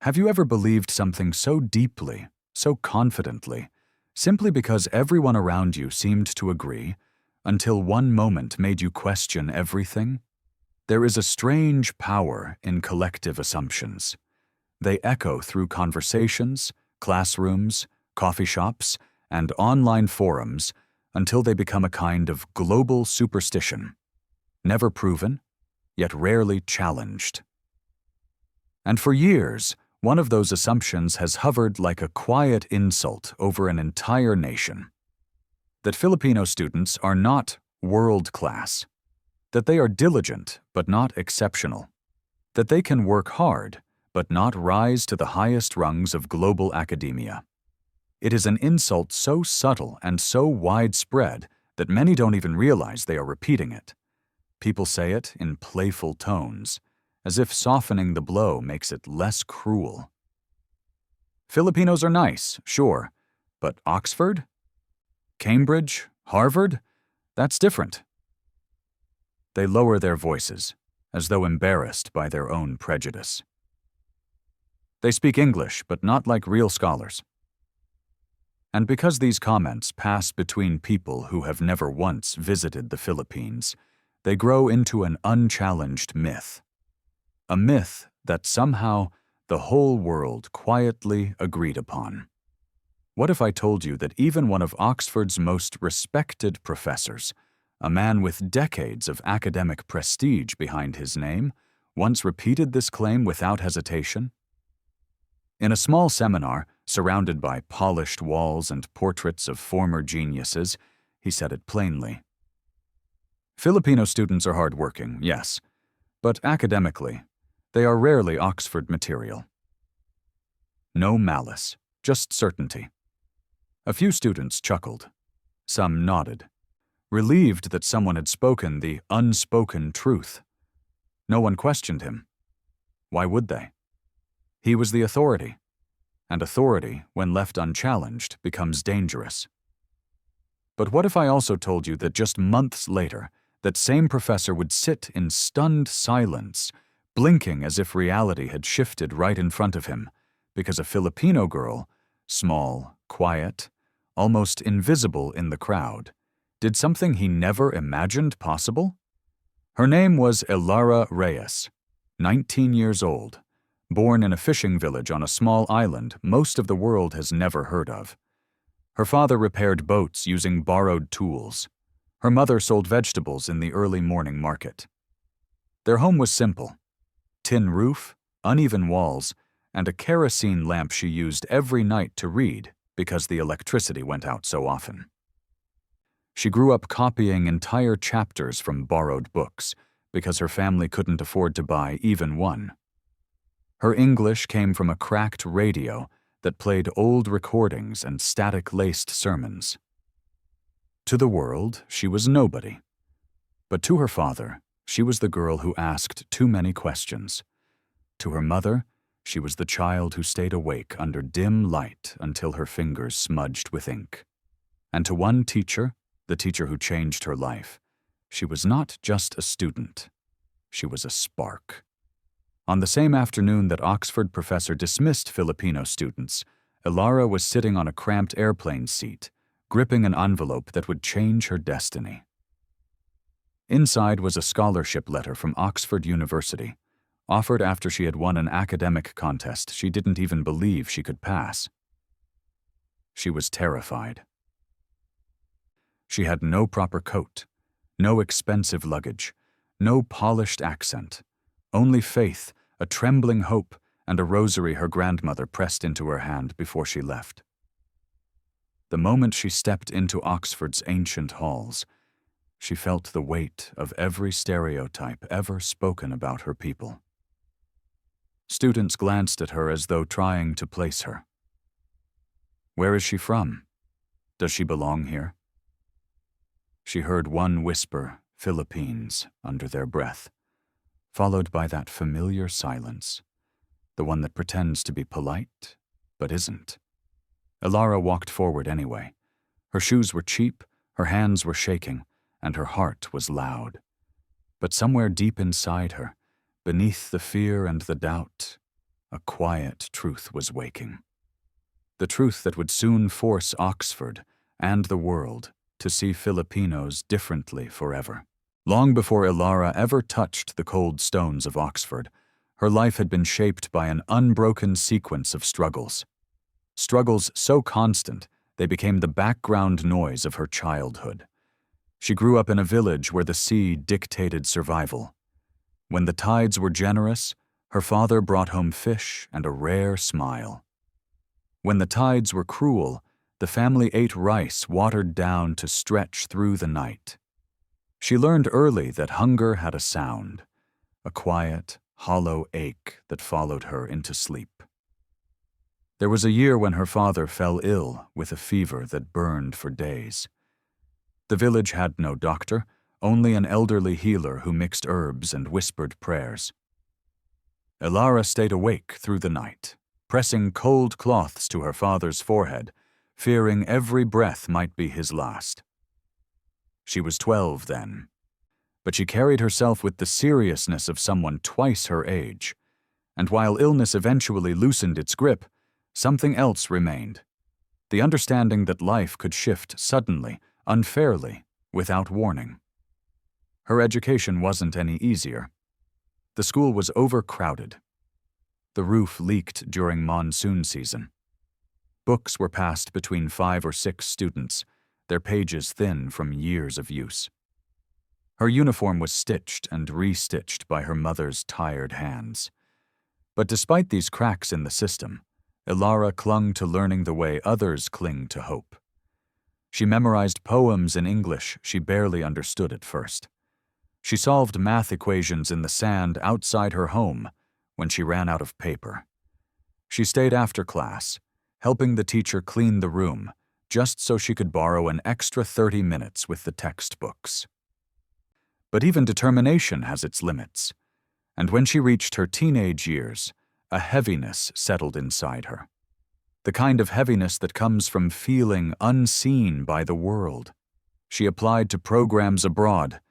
Have you ever believed something so deeply, so confidently, simply because everyone around you seemed to agree, until one moment made you question everything? There is a strange power in collective assumptions. They echo through conversations, classrooms, coffee shops, and online forums until they become a kind of global superstition, never proven, yet rarely challenged. And for years, one of those assumptions has hovered like a quiet insult over an entire nation. That Filipino students are not world-class, that they are diligent but not exceptional, that they can work hard but not rise to the highest rungs of global academia. It is an insult so subtle and so widespread that many don't even realize they are repeating it. People say it in playful tones, as if softening the blow makes it less cruel. Filipinos are nice, sure, but Oxford? Cambridge? Harvard? That's different. They lower their voices, as though embarrassed by their own prejudice. They speak English, but not like real scholars. And because these comments pass between people who have never once visited the Philippines, they grow into an unchallenged myth. A myth that somehow the whole world quietly agreed upon. What if I told you that even one of Oxford's most respected professors, a man with decades of academic prestige behind his name, once repeated this claim without hesitation? In a small seminar, surrounded by polished walls and portraits of former geniuses, he said it plainly. Filipino students are hardworking, yes, but academically, they are rarely Oxford material. No malice, just certainty. A few students chuckled. Some nodded, relieved that someone had spoken the unspoken truth. No one questioned him. Why would they? He was the authority, and authority, when left unchallenged, becomes dangerous. But what if I also told you that just months later, that same professor would sit in stunned silence, blinking as if reality had shifted right in front of him, because a Filipino girl, small, quiet, almost invisible in the crowd, did something he never imagined possible? Her name was Elara Reyes, 19 years old, born in a fishing village on a small island most of the world has never heard of. Her father repaired boats using borrowed tools. Her mother sold vegetables in the early morning market. Their home was simple: tin roof, uneven walls, and a kerosene lamp she used every night to read because the electricity went out so often. She grew up copying entire chapters from borrowed books because her family couldn't afford to buy even one. Her English came from a cracked radio that played old recordings and static-laced sermons. To the world, she was nobody. But to her father, she was the girl who asked too many questions. To her mother, she was the child who stayed awake under dim light until her fingers smudged with ink. And to one teacher, the teacher who changed her life, she was not just a student. She was a spark. On the same afternoon that Oxford professor dismissed Filipino students, Elara was sitting on a cramped airplane seat, gripping an envelope that would change her destiny. Inside was a scholarship letter from Oxford University, offered after she had won an academic contest she didn't even believe she could pass. She was terrified. She had no proper coat, no expensive luggage, no polished accent, only faith, a trembling hope, and a rosary her grandmother pressed into her hand before she left. The moment she stepped into Oxford's ancient halls, she felt the weight of every stereotype ever spoken about her people. Students glanced at her as though trying to place her. Where is she from? Does she belong here? She heard one whisper, Philippines, under their breath, followed by that familiar silence, the one that pretends to be polite, but isn't. Elara walked forward anyway. Her shoes were cheap, her hands were shaking, and her heart was loud. But somewhere deep inside her, beneath the fear and the doubt, a quiet truth was waking. The truth that would soon force Oxford and the world to see Filipinos differently forever. Long before Elara ever touched the cold stones of Oxford, her life had been shaped by an unbroken sequence of struggles. Struggles so constant they became the background noise of her childhood. She grew up in a village where the sea dictated survival. When the tides were generous, her father brought home fish and a rare smile. When the tides were cruel, the family ate rice watered down to stretch through the night. She learned early that hunger had a sound, a quiet, hollow ache that followed her into sleep. There was a year when her father fell ill with a fever that burned for days. The village had no doctor, only an elderly healer who mixed herbs and whispered prayers. Elara stayed awake through the night, pressing cold cloths to her father's forehead, fearing every breath might be his last. She was 12 then, but she carried herself with the seriousness of someone twice her age, and while illness eventually loosened its grip, something else remained: the understanding that life could shift suddenly, unfairly, without warning. Her education wasn't any easier. The school was overcrowded. The roof leaked during monsoon season. Books were passed between 5 or 6 students, their pages thin from years of use. Her uniform was stitched and restitched by her mother's tired hands. But despite these cracks in the system, Elara clung to learning the way others cling to hope. She memorized poems in English she barely understood at first. She solved math equations in the sand outside her home when she ran out of paper. She stayed after class, helping the teacher clean the room, just so she could borrow an extra 30 minutes with the textbooks. But even determination has its limits, and when she reached her teenage years, a heaviness settled inside her. The kind of heaviness that comes from feeling unseen by the world. She applied to programs abroad,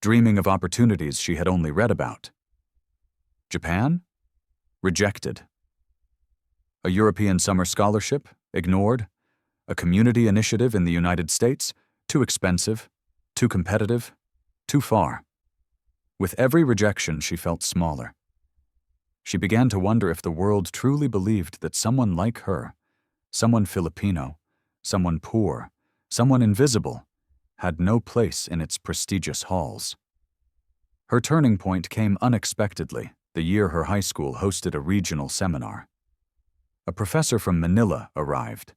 dreaming of opportunities she had only read about. Japan? Rejected. A European summer scholarship? Ignored. A community initiative in the United States? Too expensive, too competitive, too far. With every rejection, she felt smaller. She began to wonder if the world truly believed that someone like her, someone Filipino, someone poor, someone invisible, had no place in its prestigious halls. Her turning point came unexpectedly the year her high school hosted a regional seminar. A professor from Manila arrived,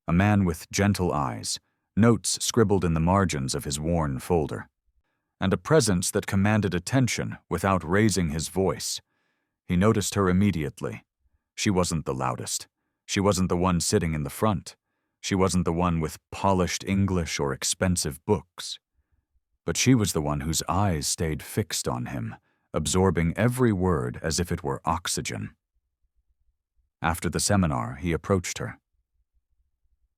a man with gentle eyes, notes scribbled in the margins of his worn folder, and a presence that commanded attention without raising his voice. He noticed her immediately. She wasn't the loudest. She wasn't the one sitting in the front. She wasn't the one with polished English or expensive books. But she was the one whose eyes stayed fixed on him, absorbing every word as if it were oxygen. After the seminar, he approached her.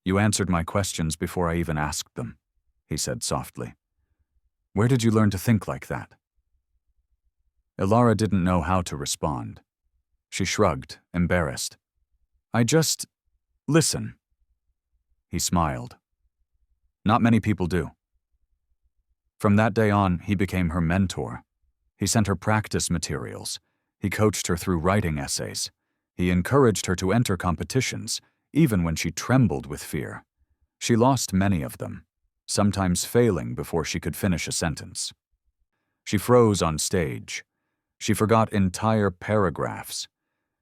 "You answered my questions before I even asked them," he said softly. "Where did you learn to think like that?" Elara didn't know how to respond. She shrugged, embarrassed. Listen." He smiled. "Not many people do." From that day on, he became her mentor. He sent her practice materials. He coached her through writing essays. He encouraged her to enter competitions, even when she trembled with fear. She lost many of them, sometimes failing before she could finish a sentence. She froze on stage. She forgot entire paragraphs.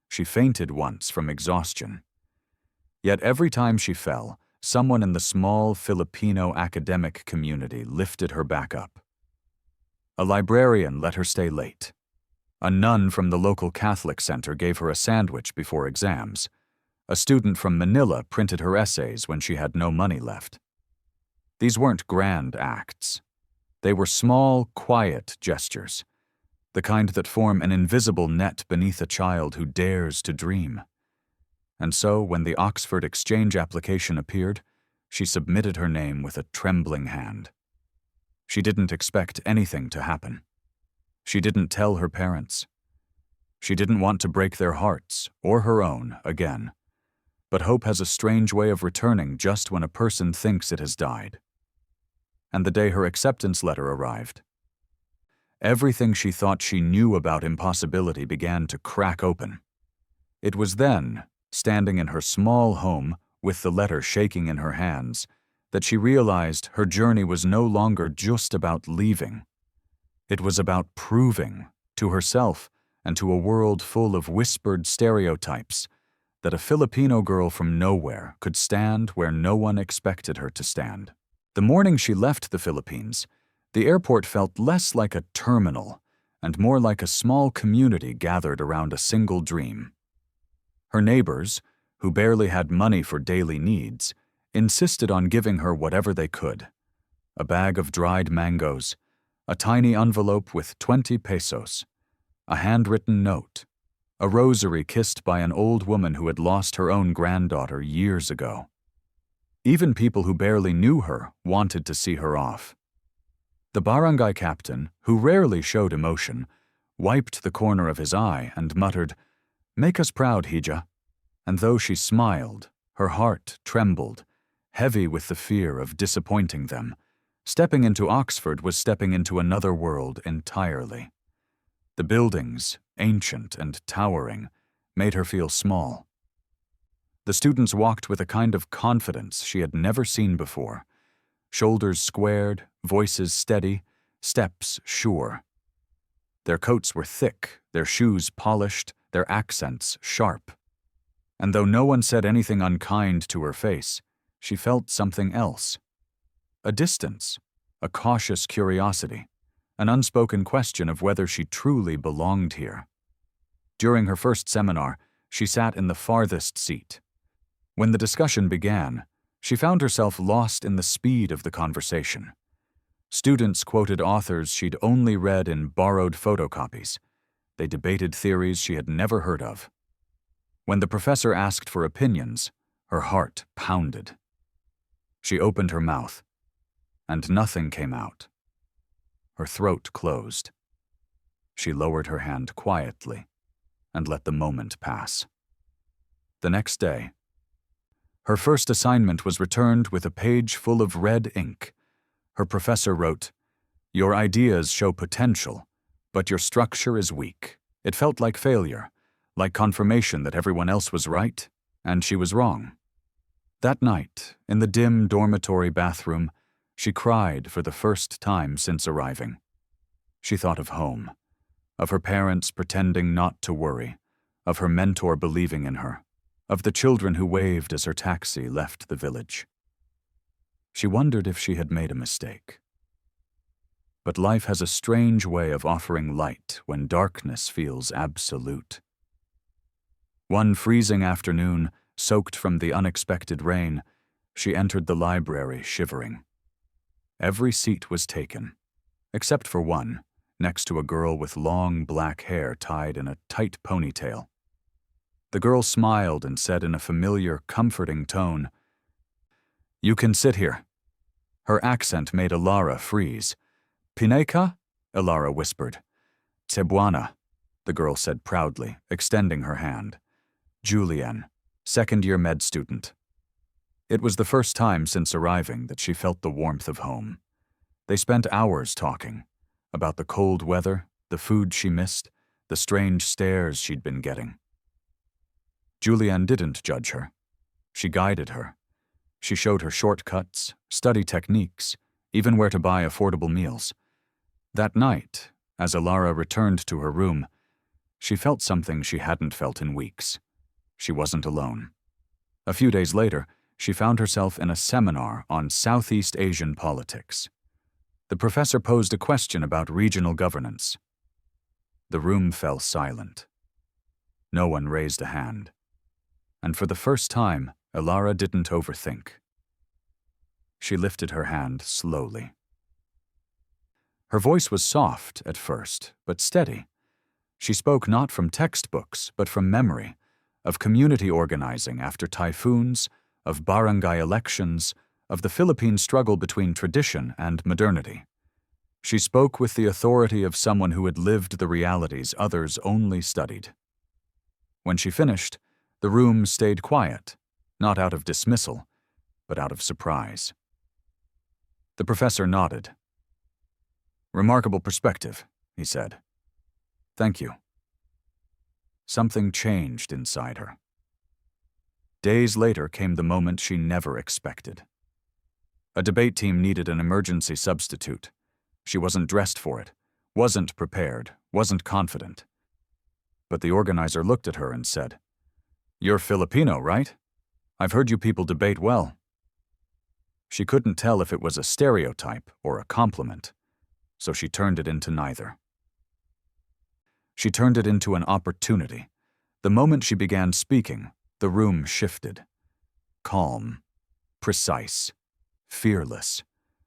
She fainted once from exhaustion. Yet every time she fell, someone in the small Filipino academic community lifted her back up. A librarian let her stay late. A nun from the local Catholic center gave her a sandwich before exams. A student from Manila printed her essays when she had no money left. These weren't grand acts. They were small, quiet gestures, the kind that form an invisible net beneath a child who dares to dream. And so, when the Oxford exchange application appeared, she submitted her name with a trembling hand. She didn't expect anything to happen. She didn't tell her parents. She didn't want to break their hearts, or her own, again. But hope has a strange way of returning just when a person thinks it has died. And the day her acceptance letter arrived, everything she thought she knew about impossibility began to crack open. It was then, standing in her small home with the letter shaking in her hands, that she realized her journey was no longer just about leaving. It was about proving, to herself and to a world full of whispered stereotypes, that a Filipino girl from nowhere could stand where no one expected her to stand. The morning she left the Philippines, the airport felt less like a terminal and more like a small community gathered around a single dream. Her neighbors, who barely had money for daily needs, insisted on giving her whatever they could: a bag of dried mangoes, a tiny envelope with 20 pesos, a handwritten note, a rosary kissed by an old woman who had lost her own granddaughter years ago. Even people who barely knew her wanted to see her off. The barangay captain, who rarely showed emotion, wiped the corner of his eye and muttered, "Make us proud, Hija." And though she smiled, her heart trembled, heavy with the fear of disappointing them. Stepping into Oxford was stepping into another world entirely. The buildings, ancient and towering, made her feel small. The students walked with a kind of confidence she had never seen before. Shoulders squared, voices steady, steps sure. Their coats were thick, their shoes polished, their accents sharp. And though no one said anything unkind to her face, she felt something else. A distance, a cautious curiosity, an unspoken question of whether she truly belonged here. During her first seminar, she sat in the farthest seat. When the discussion began, she found herself lost in the speed of the conversation. Students quoted authors she'd only read in borrowed photocopies. They debated theories she had never heard of. When the professor asked for opinions, her heart pounded. She opened her mouth, and nothing came out. Her throat closed. She lowered her hand quietly and let the moment pass. The next day, her first assignment was returned with a page full of red ink. Her professor wrote, "Your ideas show potential, but your structure is weak." It felt like failure, like confirmation that everyone else was right, and she was wrong. That night, in the dim dormitory bathroom, she cried for the first time since arriving. She thought of home, of her parents pretending not to worry, of her mentor believing in her, of the children who waved as her taxi left the village. She wondered if she had made a mistake. But life has a strange way of offering light when darkness feels absolute. One freezing afternoon, soaked from the unexpected rain, she entered the library shivering. Every seat was taken, except for one, next to a girl with long black hair tied in a tight ponytail. The girl smiled and said in a familiar, comforting tone, "You can sit here." Her accent made Elara freeze. "Pinay ka?" Elara whispered. "Cebuana," the girl said proudly, extending her hand. "Julian, second-year med student." It was the first time since arriving that she felt the warmth of home. They spent hours talking about the cold weather, the food she missed, the strange stares she'd been getting. Julianne didn't judge her. She guided her. She showed her shortcuts, study techniques, even where to buy affordable meals. That night, as Elara returned to her room, she felt something she hadn't felt in weeks. She wasn't alone. A few days later, she found herself in a seminar on Southeast Asian politics. The professor posed a question about regional governance. The room fell silent. No one raised a hand. And for the first time, Elara didn't overthink. She lifted her hand slowly. Her voice was soft at first, but steady. She spoke not from textbooks, but from memory, of community organizing after typhoons, of barangay elections, of the Philippine struggle between tradition and modernity. She spoke with the authority of someone who had lived the realities others only studied. When she finished, the room stayed quiet, not out of dismissal, but out of surprise. The professor nodded. "Remarkable perspective," he said. "Thank you." Something changed inside her. Days later came the moment she never expected. A debate team needed an emergency substitute. She wasn't dressed for it, wasn't prepared, wasn't confident. But the organizer looked at her and said, "You're Filipino, right? I've heard you people debate well." She couldn't tell if it was a stereotype or a compliment, so she turned it into neither. She turned it into an opportunity. The moment she began speaking, the room shifted. Calm, precise, fearless.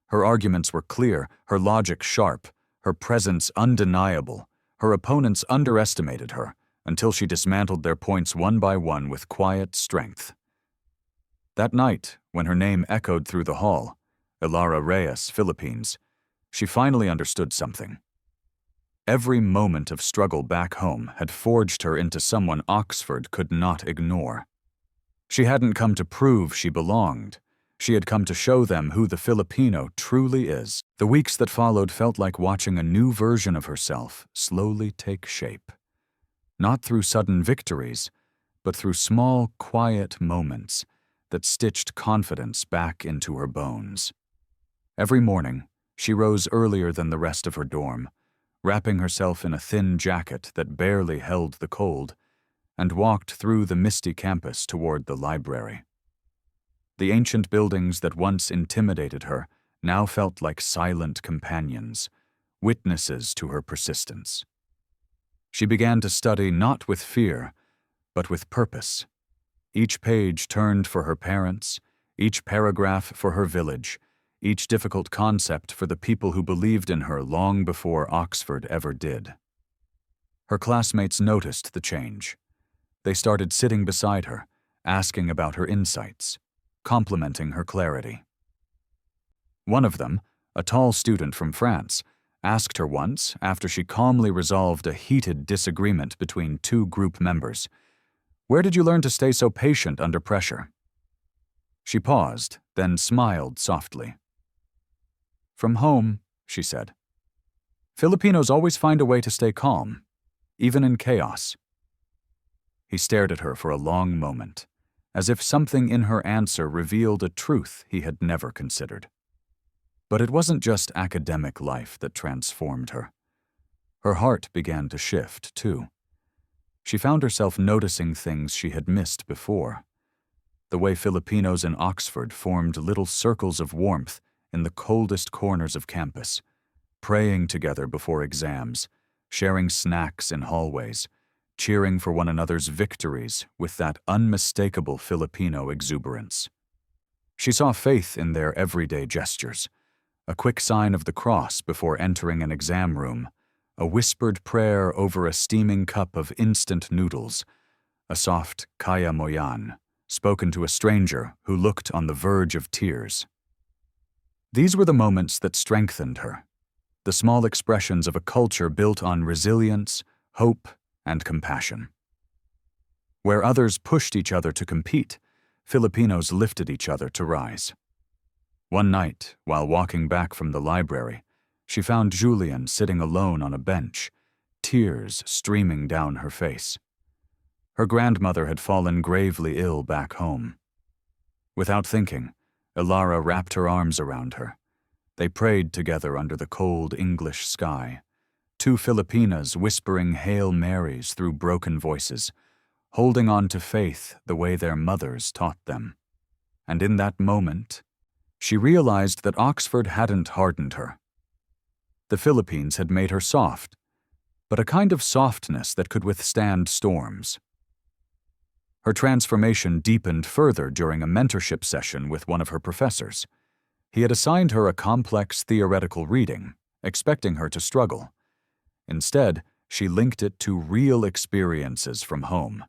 Her arguments were clear, her logic sharp, her presence undeniable. Her opponents underestimated her until she dismantled their points one by one with quiet strength. That night, when her name echoed through the hall, Elara Reyes, Philippines, she finally understood something. Every moment of struggle back home had forged her into someone Oxford could not ignore. She hadn't come to prove she belonged. She had come to show them who the Filipino truly is. The weeks that followed felt like watching a new version of herself slowly take shape. Not through sudden victories, but through small, quiet moments that stitched confidence back into her bones. Every morning, she rose earlier than the rest of her dorm, wrapping herself in a thin jacket that barely held the cold, and walked through the misty campus toward the library. The ancient buildings that once intimidated her now felt like silent companions, witnesses to her persistence. She began to study not with fear, but with purpose. Each page turned for her parents, each paragraph for her village, each difficult concept for the people who believed in her long before Oxford ever did. Her classmates noticed the change. They started sitting beside her, asking about her insights, complimenting her clarity. One of them, a tall student from France, asked her once, after she calmly resolved a heated disagreement between two group members, "Where did you learn to stay so patient under pressure?" She paused, then smiled softly. "From home," she said. "Filipinos always find a way to stay calm, even in chaos." He stared at her for a long moment, as if something in her answer revealed a truth he had never considered. But it wasn't just academic life that transformed her. Her heart began to shift, too. She found herself noticing things she had missed before. The way Filipinos in Oxford formed little circles of warmth in the coldest corners of campus, praying together before exams, sharing snacks in hallways, cheering for one another's victories with that unmistakable Filipino exuberance. She saw faith in their everyday gestures, a quick sign of the cross before entering an exam room, a whispered prayer over a steaming cup of instant noodles, a soft kaya mo yan, spoken to a stranger who looked on the verge of tears. These were the moments that strengthened her, the small expressions of a culture built on resilience, hope, and compassion. Where others pushed each other to compete, Filipinos lifted each other to rise. One night, while walking back from the library, she found Julian sitting alone on a bench, tears streaming down her face. Her grandmother had fallen gravely ill back home. Without thinking, Elara wrapped her arms around her. They prayed together under the cold English sky, two Filipinas whispering Hail Marys through broken voices, holding on to faith the way their mothers taught them. And in that moment, she realized that Oxford hadn't hardened her. The Philippines had made her soft, but a kind of softness that could withstand storms. Her transformation deepened further during a mentorship session with one of her professors. He had assigned her a complex theoretical reading, expecting her to struggle. Instead, she linked it to real experiences from home: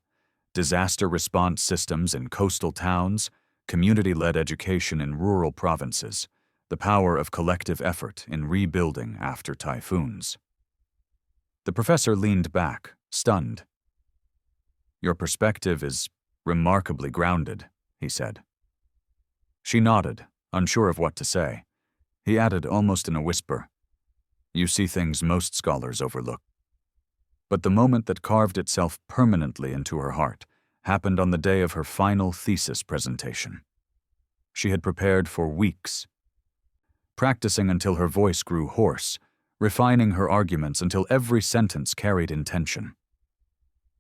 disaster response systems in coastal towns, community-led education in rural provinces, the power of collective effort in rebuilding after typhoons. The professor leaned back, stunned. "Your perspective is remarkably grounded," he said. She nodded, unsure of what to say. He added almost in a whisper, "You see things most scholars overlook." But the moment that carved itself permanently into her heart happened on the day of her final thesis presentation. She had prepared for weeks, practicing until her voice grew hoarse, refining her arguments until every sentence carried intention.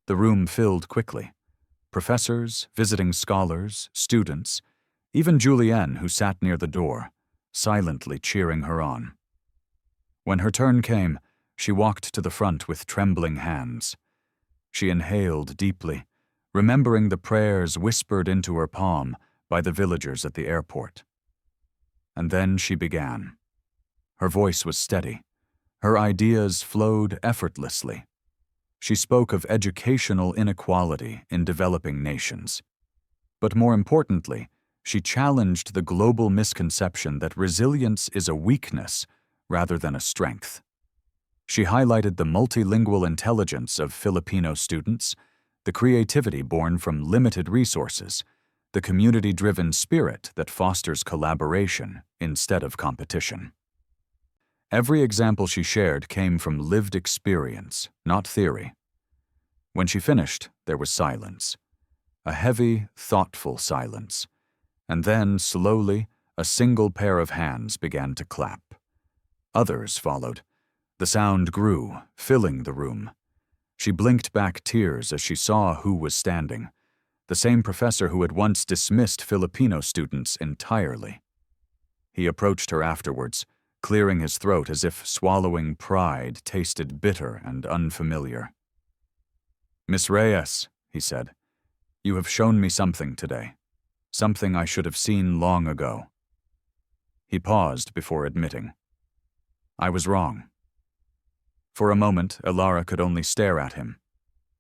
The room filled quickly. Professors, visiting scholars, students, even Julienne, who sat near the door, silently cheering her on. When her turn came, she walked to the front with trembling hands. She inhaled deeply, remembering the prayers whispered into her palm by the villagers at the airport. And then she began. Her voice was steady. Her ideas flowed effortlessly. She spoke of educational inequality in developing nations. But more importantly, she challenged the global misconception that resilience is a weakness rather than a strength. She highlighted the multilingual intelligence of Filipino students, the creativity born from limited resources, the community-driven spirit that fosters collaboration instead of competition. Every example she shared came from lived experience, not theory. When she finished, there was silence. A heavy, thoughtful silence. And then, slowly, a single pair of hands began to clap. Others followed. The sound grew, filling the room. She blinked back tears as she saw who was standing, the same professor who had once dismissed Filipino students entirely. He approached her afterwards, clearing his throat as if swallowing pride tasted bitter and unfamiliar. "Miss Reyes," he said, "you have shown me something today, something I should have seen long ago." He paused before admitting, "I was wrong." For a moment, Elara could only stare at him,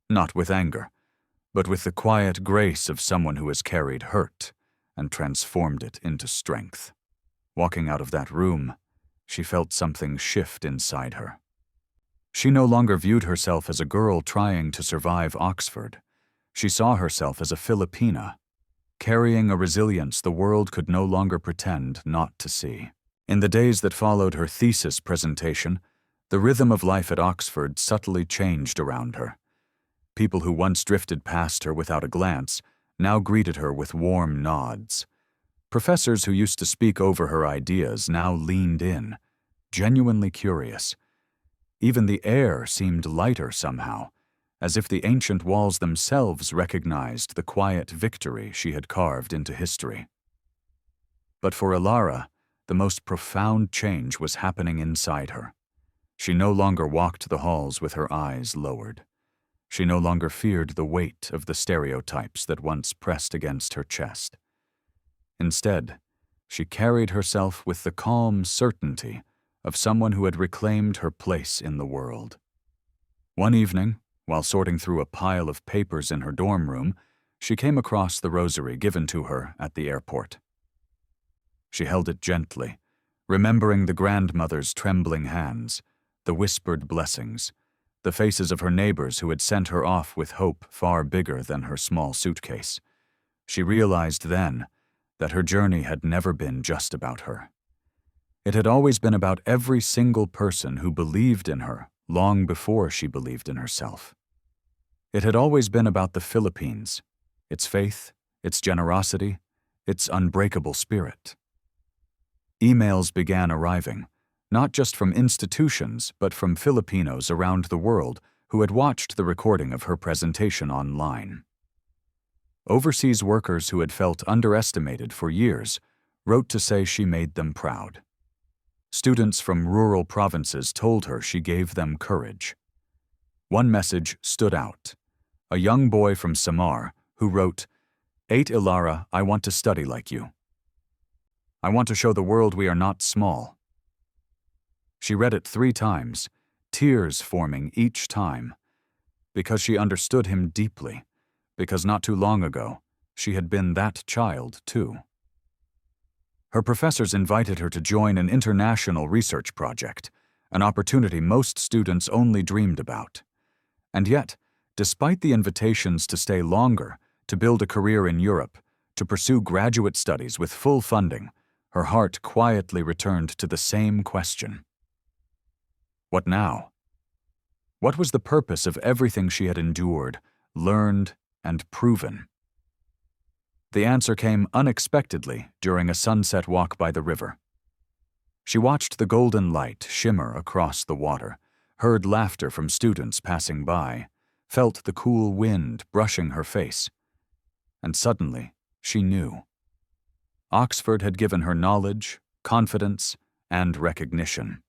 not with anger, but with the quiet grace of someone who has carried hurt and transformed it into strength. Walking out of that room, she felt something shift inside her. She no longer viewed herself as a girl trying to survive Oxford. She saw herself as a Filipina, carrying a resilience the world could no longer pretend not to see. In the days that followed her thesis presentation, the rhythm of life at Oxford subtly changed around her. People who once drifted past her without a glance now greeted her with warm nods. Professors who used to speak over her ideas now leaned in, genuinely curious. Even the air seemed lighter somehow, as if the ancient walls themselves recognized the quiet victory she had carved into history. But for Elara, the most profound change was happening inside her. She no longer walked the halls with her eyes lowered. She no longer feared the weight of the stereotypes that once pressed against her chest. Instead, she carried herself with the calm certainty of someone who had reclaimed her place in the world. One evening, while sorting through a pile of papers in her dorm room, she came across the rosary given to her at the airport. She held it gently, remembering the grandmother's trembling hands, the whispered blessings, the faces of her neighbors who had sent her off with hope far bigger than her small suitcase. She realized then that her journey had never been just about her. It had always been about every single person who believed in her long before she believed in herself. It had always been about the Philippines, its faith, its generosity, its unbreakable spirit. Emails began arriving, not just from institutions, but from Filipinos around the world who had watched the recording of her presentation online. Overseas workers who had felt underestimated for years wrote to say she made them proud. Students from rural provinces told her she gave them courage. One message stood out. A young boy from Samar who wrote, "8 Elara, I want to study like you. I want to show the world we are not small." She read it 3 times, tears forming each time, because she understood him deeply, because not too long ago, she had been that child too. Her professors invited her to join an international research project, an opportunity most students only dreamed about. And yet, despite the invitations to stay longer, to build a career in Europe, to pursue graduate studies with full funding, her heart quietly returned to the same question. What now? What was the purpose of everything she had endured, learned, and proven? The answer came unexpectedly during a sunset walk by the river. She watched the golden light shimmer across the water, heard laughter from students passing by, felt the cool wind brushing her face. And suddenly, she knew. Oxford had given her knowledge, confidence, and recognition.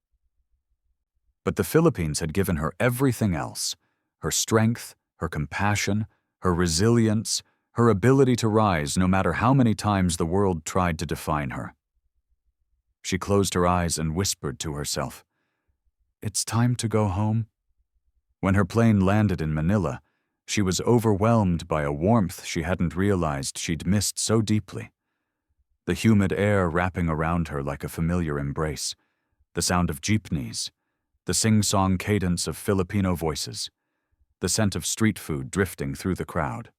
But the Philippines had given her everything else: her strength, her compassion, her resilience, her ability to rise no matter how many times the world tried to define her. She closed her eyes and whispered to herself, "It's time to go home." When her plane landed in Manila, she was overwhelmed by a warmth she hadn't realized she'd missed so deeply. The humid air wrapping around her like a familiar embrace, the sound of jeepneys, the sing-song cadence of Filipino voices, the scent of street food drifting through the crowd.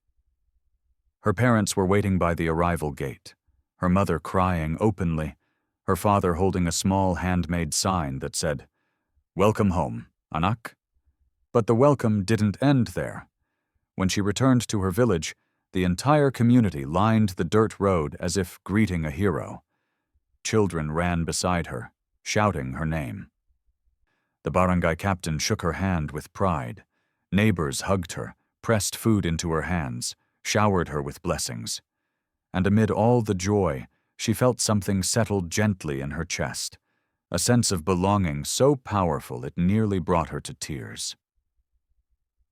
Her parents were waiting by the arrival gate, her mother crying openly, her father holding a small handmade sign that said, "Welcome home, anak." But the welcome didn't end there. When she returned to her village, the entire community lined the dirt road as if greeting a hero. Children ran beside her, shouting her name. The barangay captain shook her hand with pride. Neighbors hugged her, pressed food into her hands, showered her with blessings. And amid all the joy, she felt something settle gently in her chest, a sense of belonging so powerful it nearly brought her to tears.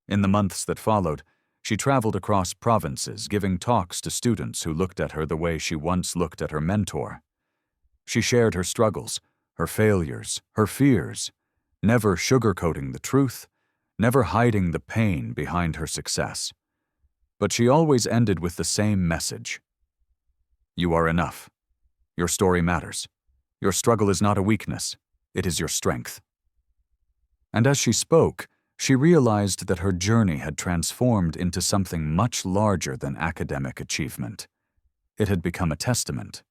In the months that followed, she traveled across provinces, giving talks to students who looked at her the way she once looked at her mentor. She shared her struggles, her failures, her fears, never sugarcoating the truth, never hiding the pain behind her success. But she always ended with the same message. You are enough. Your story matters. Your struggle is not a weakness. It is your strength. And as she spoke, she realized that her journey had transformed into something much larger than academic achievement. It had become a testament.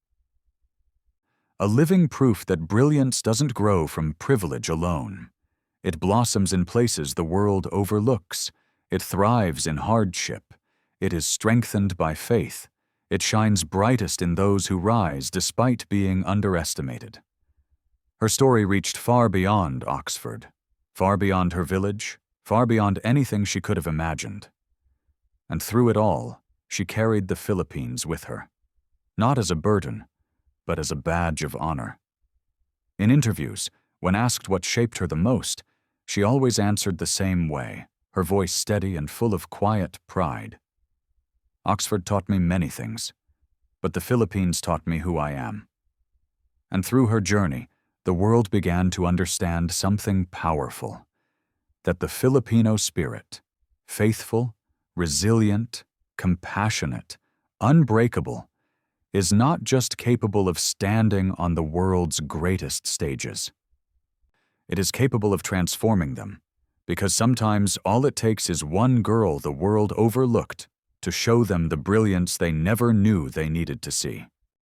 A living proof that brilliance doesn't grow from privilege alone. It blossoms in places the world overlooks. It thrives in hardship. It is strengthened by faith. It shines brightest in those who rise despite being underestimated. Her story reached far beyond Oxford, far beyond her village, far beyond anything she could have imagined. And through it all, she carried the Philippines with her, not as a burden, but as a badge of honor. In interviews, when asked what shaped her the most, she always answered the same way, her voice steady and full of quiet pride. Oxford taught me many things, but the Philippines taught me who I am. And through her journey, the world began to understand something powerful, that the Filipino spirit, faithful, resilient, compassionate, unbreakable, is not just capable of standing on the world's greatest stages. It is capable of transforming them, because sometimes all it takes is one girl the world overlooked to show them the brilliance they never knew they needed to see.